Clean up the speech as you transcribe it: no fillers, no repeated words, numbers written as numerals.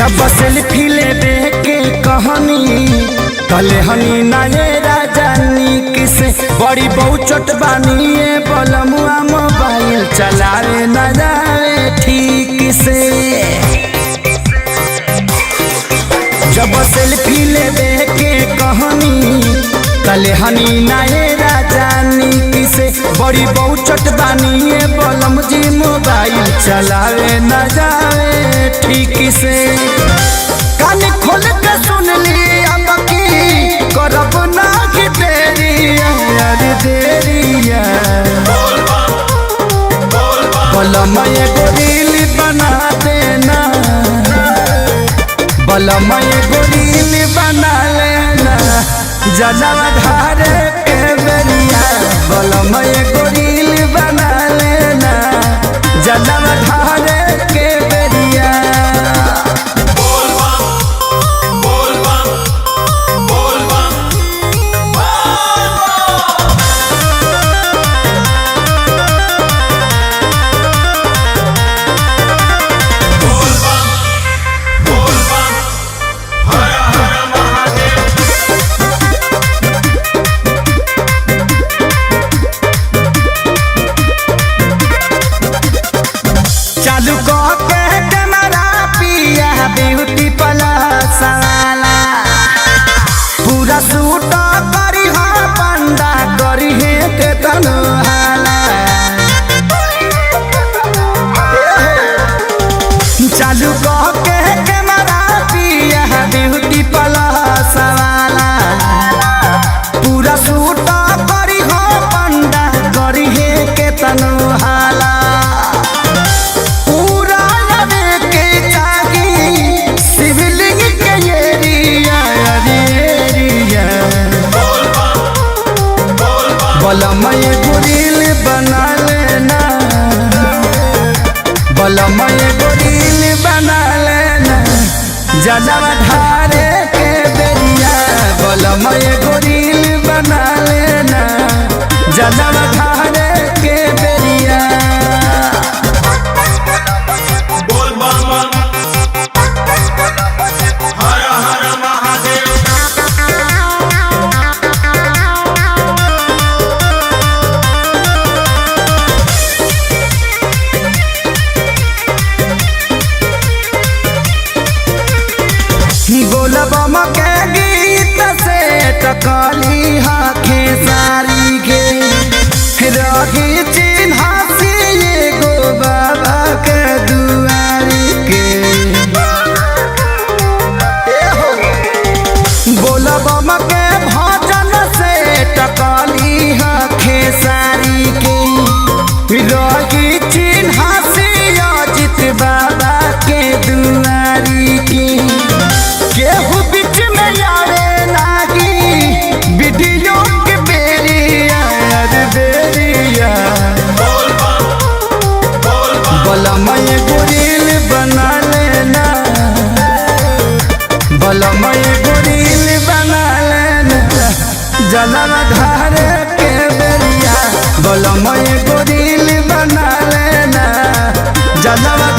जब सेल्फी लेबे के कहानी तले हनी नाये राजानी किसे बड़ी बहुचट बानिए बलमुआ मोबाइल चलावे न जावे ठीक से। जब सेल्फी लेबे के कहानी तले हनी नाये राजानी किसे बड़ी बहुचट बानिए बलम जी मोबाइल चलावे न जावे ठीक से। कान खोल के सुन ली अब की करब ना कि देरी यार देरिया बलम एगो रील बना देना बलम एगो रील बना लेना जनवा धारे के बेरिया बलम एगो रील बना लेना जनवा धारे के बेरिया। चालू के कैमरा पिया ब्यूटी प्लस वाला पूरा सूट करी हो बंदा करी है के तनहाला। चालू के कैमरा पिया ब्यूटी प्लस वाला पूरा सूट करी हो बंदा करी है के तनहाला। बलम एगो रील बना लेना बलम एगो रील बना लेना जनवा धारे के बेरिया बलम एगो रील बना लेना जनवा धारे के बेरिया। बोलबम के गीत से टकली हाथे सारी के रही चिन्हासी एगो बाबा के दुआरी के। बोलबम के भजन से टकली हाथे सारी के रही चिन्हासी अजित बाबा के दुआरी के। केहू बीच में आवे लागी वीडियो के बेरिया बेरिया बलम एगो रील बना लेना बलम एगो रील बना लेना जनवा धारे के बेरिया बलम एगो रील बना लेना जनवा